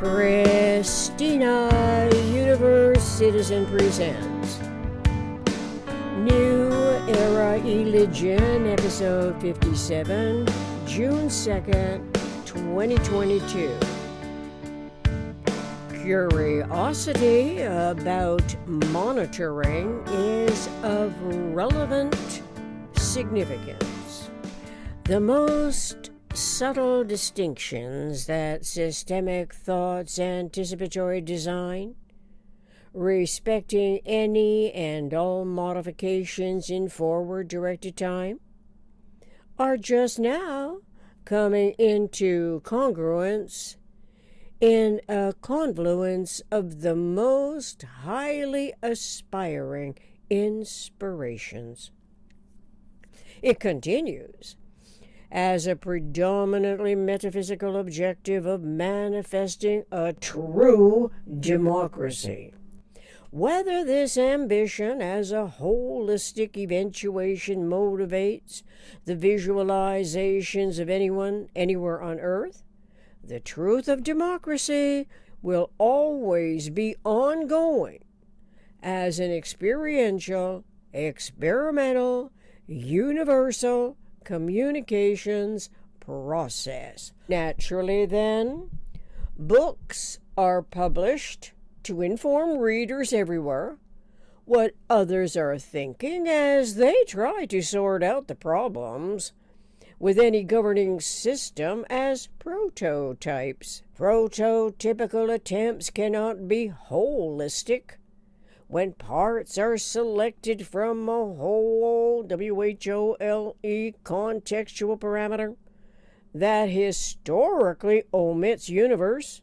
Christina Universe Citizen presents New Era Religion, episode 57, June 2nd, 2022. Curiosity about monitoring is of relevant significance. The most subtle distinctions that systemic thought's anticipatory design, respecting any and all modifications in forward-directed time, are just now coming into congruence in a confluence of the most highly aspiring inspirations. It continues as a predominantly metaphysical objective of manifesting a true democracy. Whether this ambition as a holistic eventuation motivates the visualizations of anyone, anywhere on earth, the truth of democracy will always be ongoing as an experiential, experimental, universal communications process. Naturally, then, books are published to inform readers everywhere what others are thinking as they try to sort out the problems with any governing system as prototypes. Prototypical attempts cannot be holistic when parts are selected from a whole WHOLE contextual parameter that historically omits universe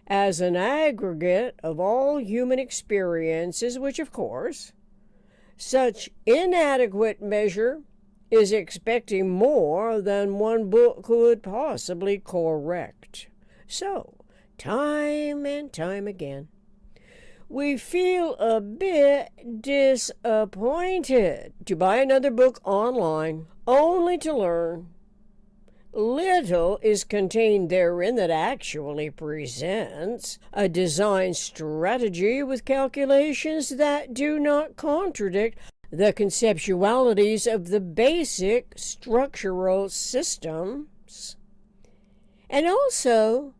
as an aggregate of all human experiences, which, of course, such inadequate measure is expecting more than one book could possibly correct. So, time and time again, we feel a bit disappointed to buy another book online, only to learn little is contained therein that actually presents a design strategy with calculations that do not contradict the conceptualities of the basic structural systems, and also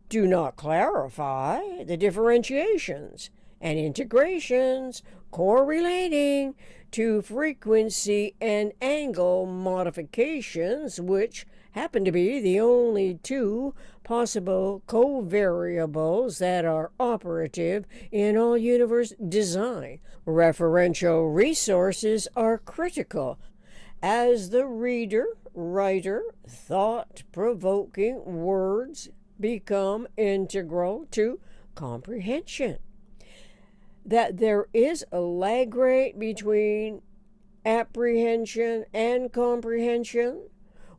do not clarify the differentiations and integrations correlating to frequency and angle modifications, which happen to be the only two possible covariables that are operative in all universe design. Referential resources are critical as the reader, writer, thought-provoking words become integral to comprehension. That there is a lag rate between apprehension and comprehension,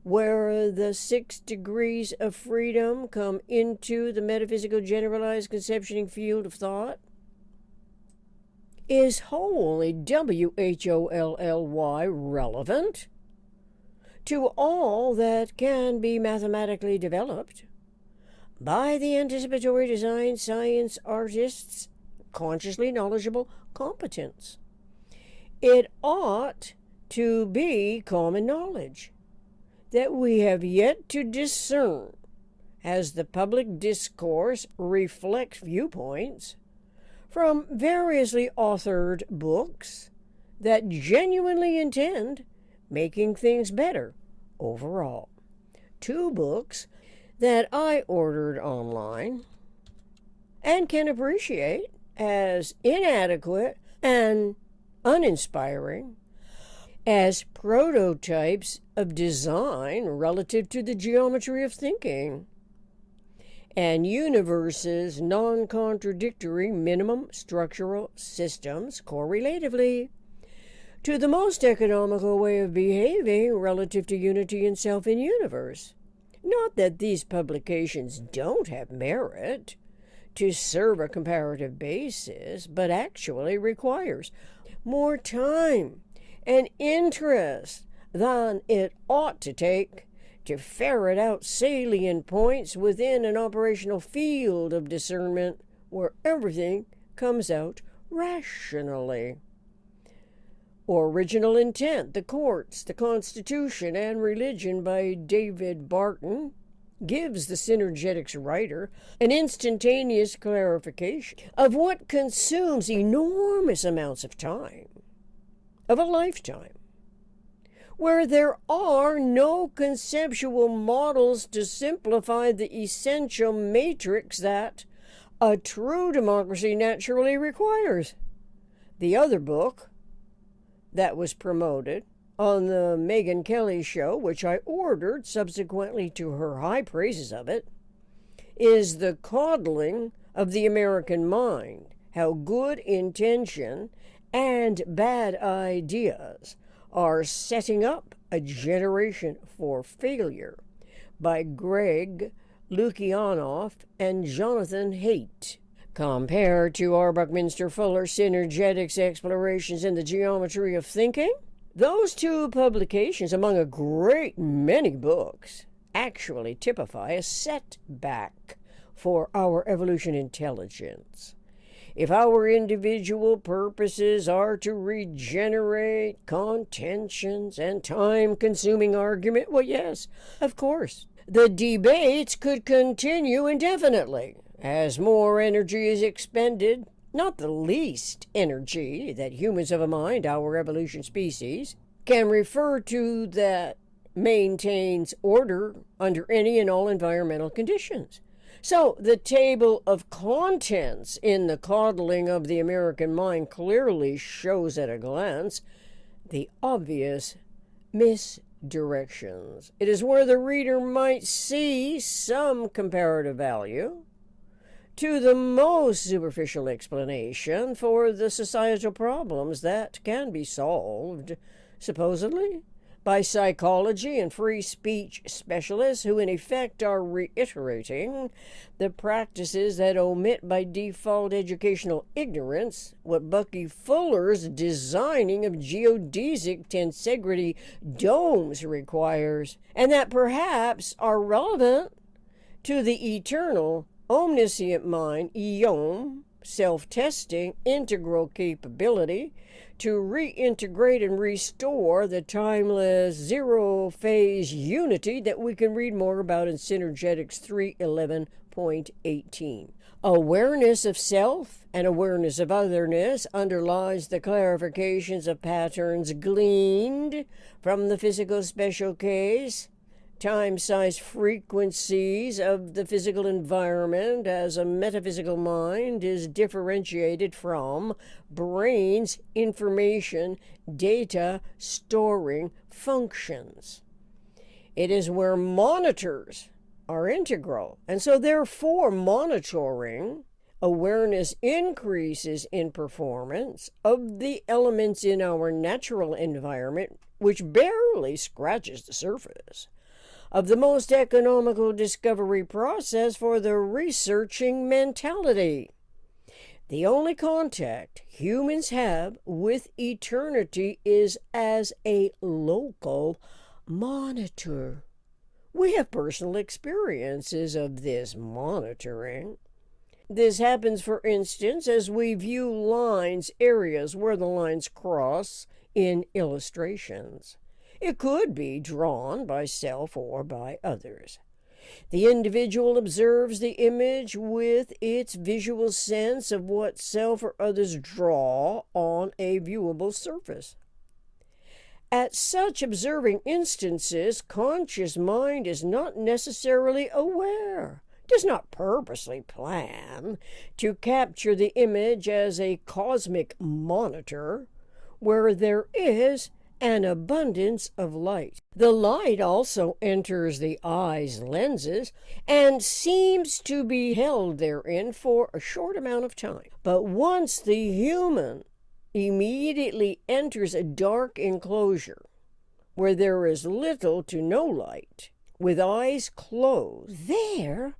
where the 6 degrees of freedom come into the metaphysical generalized conceptioning field of thought, is wholly WHOLLY relevant to all that can be mathematically developed by the anticipatory design science artists' consciously knowledgeable competence. It ought to be common knowledge that we have yet to discern as the public discourse reflects viewpoints from variously authored books that genuinely intend making things better overall. 2 books that I ordered online and can appreciate as inadequate and uninspiring as prototypes of design relative to the geometry of thinking, and universe's non-contradictory minimum structural systems correlatively to the most economical way of behaving relative to unity and self in universe. Not that these publications don't have merit to serve a comparative basis, but actually requires more time and interest than it ought to take to ferret out salient points within an operational field of discernment where everything comes out rationally. Original Intent, the Courts, the Constitution, and Religion by David Barton gives the synergetics writer an instantaneous clarification of what consumes enormous amounts of time, of a lifetime, where there are no conceptual models to simplify the essential matrix that a true democracy naturally requires. The other book that was promoted on the Megyn Kelly show, which I ordered subsequently to her high praises of it, is The Coddling of the American Mind: How Good Intention and Bad Ideas Are Setting Up a Generation for Failure, by Greg Lukianoff and Jonathan Haidt. Compared to R. Buckminster Fuller's Synergetics Explorations in the Geometry of Thinking, those two publications, among a great many books, actually typify a setback for our evolution intelligence. If our individual purposes are to regenerate contentions and time-consuming argument, well, yes, of course, the debates could continue indefinitely as more energy is expended, not the least energy that humans of a mind, our evolution species, can refer to that maintains order under any and all environmental conditions. So the table of contents in The Coddling of the American Mind clearly shows at a glance the obvious misdirections. It is where the reader might see some comparative value to the most superficial explanation for the societal problems that can be solved, supposedly, by psychology and free speech specialists who in effect are reiterating the practices that omit by default educational ignorance what Bucky Fuller's designing of geodesic tensegrity domes requires, and that perhaps are relevant to the eternal omniscient mind, eom, self-testing, integral capability to reintegrate and restore the timeless zero-phase unity that we can read more about in Synergetics 311.18. Awareness of self and awareness of otherness underlies the clarifications of patterns gleaned from the physical special case, time-size frequencies of the physical environment as a metaphysical mind is differentiated from brain's information data storing functions. It is where monitors are integral, and so therefore monitoring awareness increases in performance of the elements in our natural environment, which barely scratches the surface of the most economical discovery process for the researching mentality. The only contact humans have with eternity is as a local monitor. We have personal experiences of this monitoring. This happens, for instance, as we view lines, areas where the lines cross in illustrations. It could be drawn by self or by others. The individual observes the image with its visual sense of what self or others draw on a viewable surface. At such observing instances, conscious mind is not necessarily aware, does not purposely plan to capture the image as a cosmic monitor where there is an abundance of light. The light also enters the eye's lenses and seems to be held therein for a short amount of time. But once the human immediately enters a dark enclosure where there is little to no light, with eyes closed, there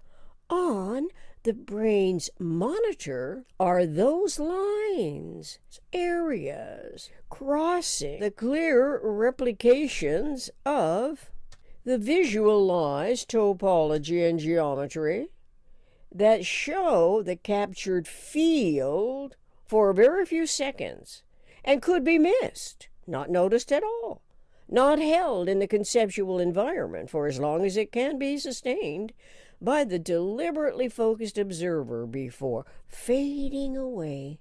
on the brain's monitor are those lines, areas, crossing the clear replications of the visualized topology and geometry that show the captured field for a very few seconds and could be missed, not noticed at all, not held in the conceptual environment for as long as it can be sustained by the deliberately focused observer before fading away.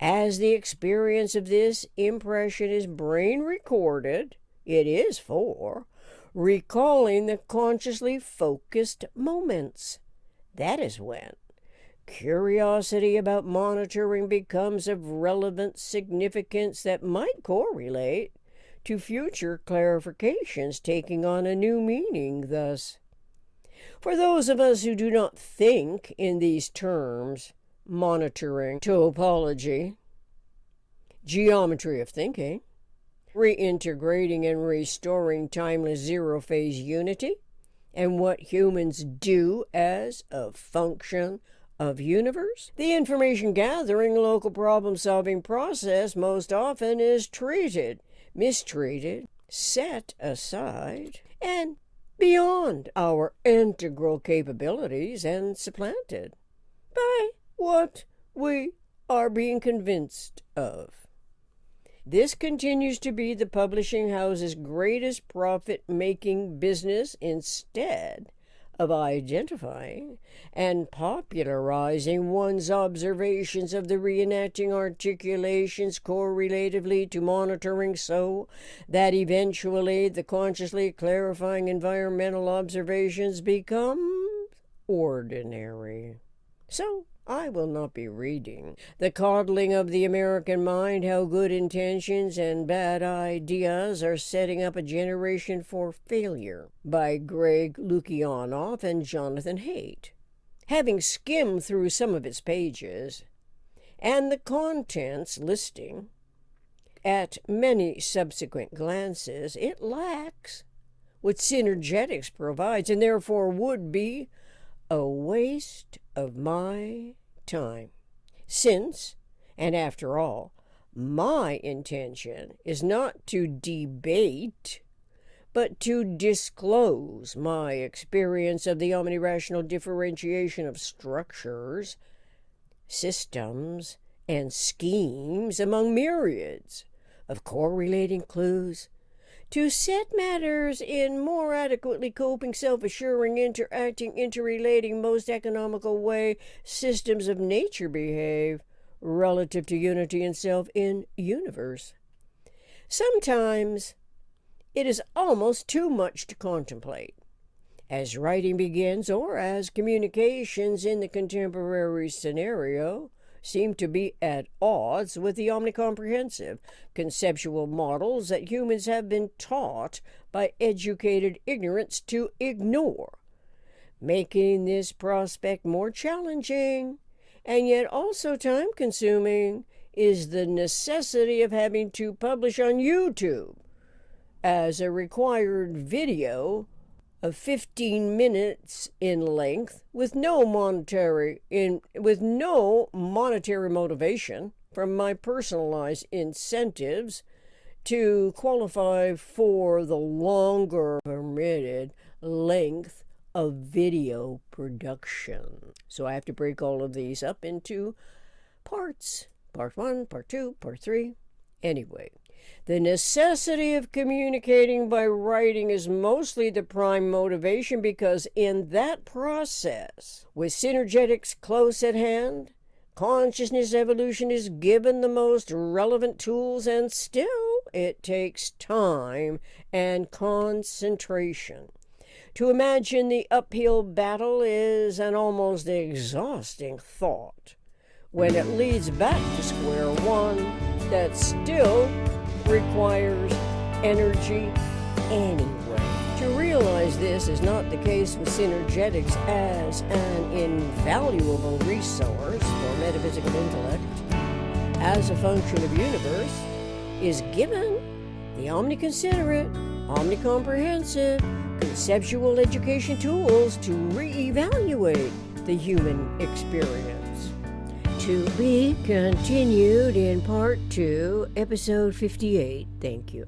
As the experience of this impression is brain recorded, it is for recalling the consciously focused moments. That is when curiosity about monitoring becomes of relevant significance that might correlate to future clarifications taking on a new meaning. Thus, for those of us who do not think in these terms, monitoring, topology, geometry of thinking, reintegrating and restoring timeless zero-phase unity, and what humans do as a function of universe, the information gathering, local problem-solving process most often is treated, mistreated, set aside, and beyond our integral capabilities and supplanted by what we are being convinced of. This continues to be the publishing house's greatest profit-making business instead of identifying and popularizing one's observations of the reenacting articulations correlatively to monitoring so that eventually the consciously clarifying environmental observations become ordinary. So, I will not be reading The Coddling of the American Mind, How Good Intentions and Bad Ideas Are Setting Up a Generation for Failure by Greg Lukianoff and Jonathan Haidt. Having skimmed through some of its pages and the contents listing, at many subsequent glances, it lacks what Synergetics provides and therefore would be a waste of my time, since, and after all, my intention is not to debate, but to disclose my experience of the omnirational differentiation of structures, systems, and schemes among myriads of correlating clues, to set matters in more adequately coping, self-assuring, interacting, interrelating, most economical way systems of nature behave relative to unity and self in universe. Sometimes it is almost too much to contemplate. As writing begins, or as communications in the contemporary scenario seem to be at odds with the omnicomprehensive conceptual models that humans have been taught by educated ignorance to ignore, making this prospect more challenging and yet also time-consuming is the necessity of having to publish on YouTube as a required video of 15 minutes in length with no monetary motivation from my personalized incentives to qualify for the longer permitted length of video production. So I have to break all of these up into parts. Part 1, Part 2, Part 3. Anyway, the necessity of communicating by writing is mostly the prime motivation because in that process, with synergetics close at hand, consciousness evolution is given the most relevant tools, and still it takes time and concentration. To imagine the uphill battle is an almost exhausting thought when it leads back to square one that still requires energy anyway. To realize this is not the case with synergetics as an invaluable resource for metaphysical intellect as a function of universe is given the omniconsiderate, omnicomprehensive, conceptual education tools to reevaluate the human experience. To be continued in Part 2, Episode 58. Thank you.